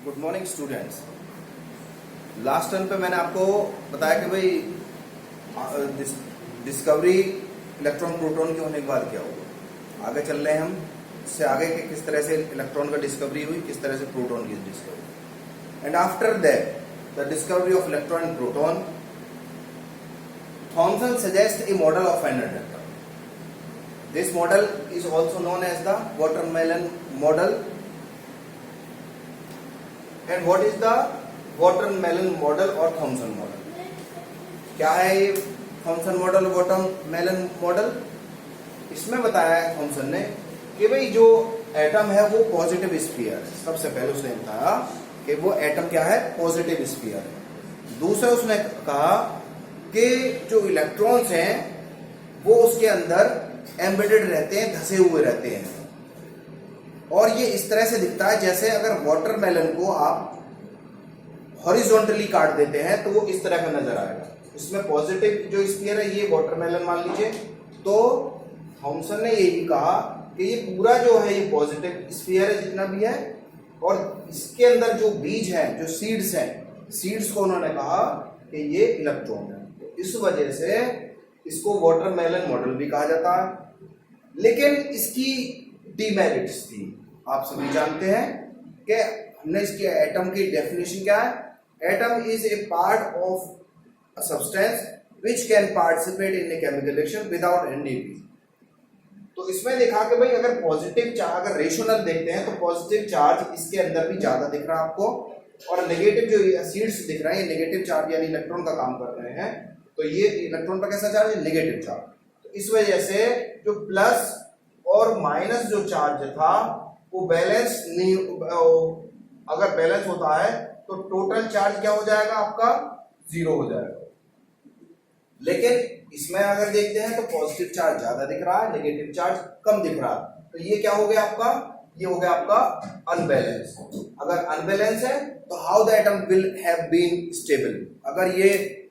Good morning students. Last term पे मैंने आपको बताया कि भाई डिस्कवरी इलेक्ट्रॉन प्रोटॉन के होने के बाद क्या होगा। आगे चल रहे हैं हम इससे आगे कि किस तरह से इलेक्ट्रॉन का डिस्कवरी हुई, किस तरह से प्रोटॉन की discovery. And after that the discovery of electron and proton, Thomson suggest a model of an electron. This model is also known as the watermelon model. And what is the watermelon model or Thomson model? क्या है ये Thompson model, watermelon model? इसमें बताया है Thompson ने कि भाई जो एटम है वो पॉजिटिव स्फीयर है। सबसे पहले उसने बताया कि वो एटम क्या है, पॉजिटिव स्फीयर है। दूसरा उसने कहा कि जो इलेक्ट्रॉन्स हैं वो उसके अंदर एम्बेडेड रहते हैं, धसे हुए रहते हैं, और ये इस तरह से दिखता है जैसे अगर वाटरमेलन को आप हॉरिजॉन्टली काट देते हैं तो वो इस तरह का नजर आएगा। इसमें पॉजिटिव जो स्फीयर है ये वाटरमेलन मान लीजिए। तो थॉमसन ने यही कहा कि ये पूरा जो है ये पॉजिटिव स्फीयर है जितना भी है, और इसके अंदर जो बीज है, जो सीड्स हैं, सीड्स को उन्होंने कहा कि ये इलेक्ट्रॉन है। तो इस वजह से इसको वाटरमेलन मॉडल भी कहा जाता है। लेकिन इसकी डीमेरिट्स थी, आप सभी जानते हैं कि हमने इसकी एटम की डेफिनेशन क्या है। Atom is a part of a substance which can participate in a chemical reaction without any division. तो इसमें देखा कि भाई अगर पॉजिटिव चार्ज, अगर रेशनल देखते हैं तो पॉजिटिव चार्ज इसके अंदर भी ज्यादा दिख रहा है आपको, और नेगेटिव जो सीड्स दिख रहा है ये नेगेटिव चार्ज यानी इलेक्ट्रॉन का काम कर रहे हैं। तो ये इलेक्ट्रॉन पर कैसा चार्ज है, नेगेटिव चार्ज। तो इस वजह से जो प्लस और माइनस जो चार्ज था वो बैलेंस नहीं, अगर बैलेंस होता है तो टोटल चार्ज क्या हो जाएगा आपका, 0 हो जाएगा। लेकिन इसमें अगर देखते हैं तो पॉजिटिव चार्ज ज्यादा दिख रहा है, नेगेटिव चार्ज कम दिख रहा है। तो ये क्या हो गया आपका, ये हो गया आपका अनबैलेंस। अगर अनबैलेंस है तो how the atom will have been stable. अगर ये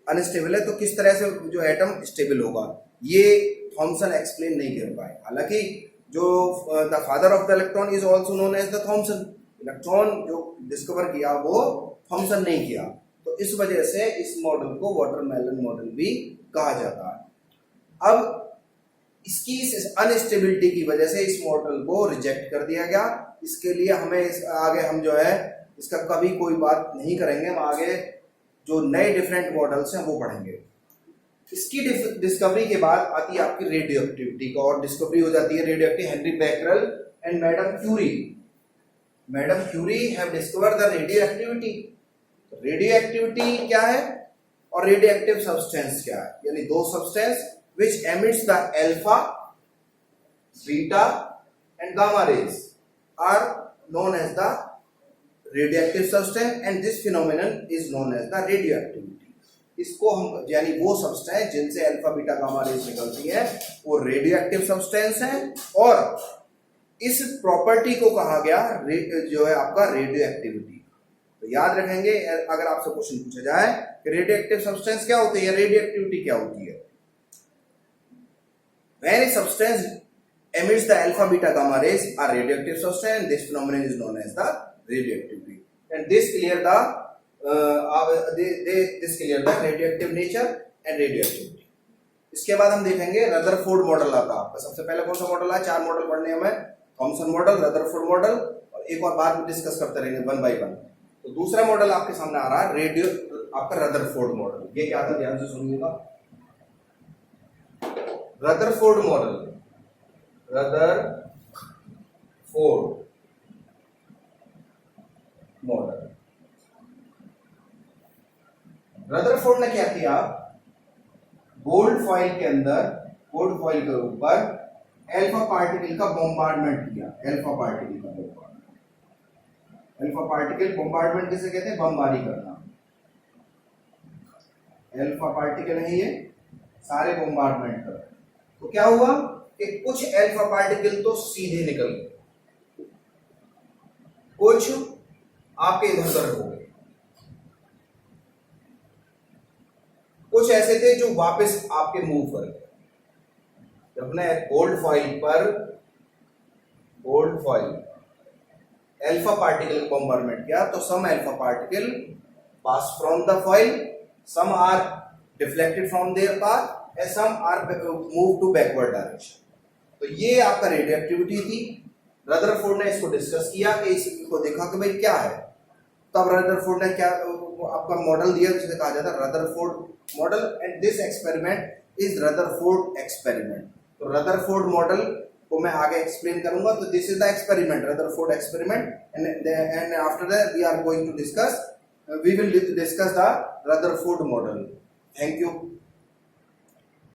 अनस्टेबल है तो किस तरह से जो एटम स्टेबल होगा, ये थॉमसन एक्सप्लेन नहीं कर पाए। हालांकि जो the father of the electron is also known as the Thomson, electron जो डिस्कवर किया वो थॉमसन नहीं किया। तो इस वजह से इस मॉडल को वाटरमेलन मॉडल भी कहा जाता है। अब इसकी इस अनस्टेबिलिटी की वजह से इस मॉडल को रिजेक्ट कर दिया गया। इसके लिए हमें आगे हम जो है इसका कभी कोई बात नहीं करेंगे, हम आगे जो नए डिफरेंट मॉडल्स हैं वो पढ़ेंगे। इसकी डिस्कवरी के बाद आती है आपकी रेडियो एक्टिविटी का, और डिस्कवरी हो जाती है radioactive. Henry Becquerel and madam Curie have discovered the radioactivity. Radioactivity क्या है और रेडियो एक्टिव सब्सटेंस क्या है, यानी दो substance which emits the alpha, beta and gamma rays are known as the radioactive substance, and this phenomenon is known as the radioactivity. इसको हम यानी वो सब्सटेंस जिनसे अल्फा बीटा गामा रेज निकलती है वो रेडियोएक्टिव सब्सटेंस है, और इस प्रॉपर्टी को कहा गया जो है आपका रेडियो एक्टिविटी। तो याद रखेंगे अगर आपसे क्वेश्चन पूछा जाए कि रेडियोएक्टिव सब्सटेंस क्या होती है, रेडियो एक्टिविटी क्या होती है। When a substance emits the alpha, beta, gamma rays are radioactive substance, and this phenomenon is known as the radioactivity. And this clear the radioactive nature and radioactivity. इसके बाद हम देखेंगे रदरफोर्ड मॉडल आता है आपका। सबसे पहले कौन सा मॉडल है, 4 मॉडल पढ़ने हमें, थॉमसन मॉडल, रदरफोर्ड मॉडल, और एक और बात डिस्कस करते रहेंगे 1 by 1। तो दूसरा मॉडल आपके सामने आ रहा है आपका रदरफोर्ड मॉडल। ये क्या था, ध्यान से सुनिएगा। रदरफोर्ड मॉडल, रदरफोर्ड ने क्या किया, गोल्ड फॉइल के अंदर, गोल्ड फॉइल के ऊपर अल्फा पार्टिकल का बॉम्बार्डमेंट किया। अल्फा पार्टिकल बॉम्बार्डमेंट किसे कहते हैं, बमबारी करना। अल्फा पार्टिकल है ये, सारे बॉम्बार्डमेंट कर। तो क्या हुआ कि कुछ अल्फा पार्टिकल तो सीधे निकल गए, कुछ आपके इधर उधर हो गए, कुछ ऐसे थे जो वापस आपके मूव कर गए। जब ने gold foil alpha particle bombardment किया तो some alpha particle pass from the foil, some are deflected from their path and some are move to backward direction. तो ये आपका रेडियो एक्टिविटी थी। रदरफोर्ड ने इसको डिस्कस किया कि इसको देखा कि भाई क्या है, तब रदरफोर्ड ने क्या आपका मॉडल दिया जिसे कहा जाता है Rutherford model, and this experiment is Rutherford experiment. तो रदरफोर्ड मॉडल को मैं आगे एक्सप्लेन करूंगा। तो this is the experiment, Rutherford experiment, and after that we are going to discuss the Rutherford model. Thank you.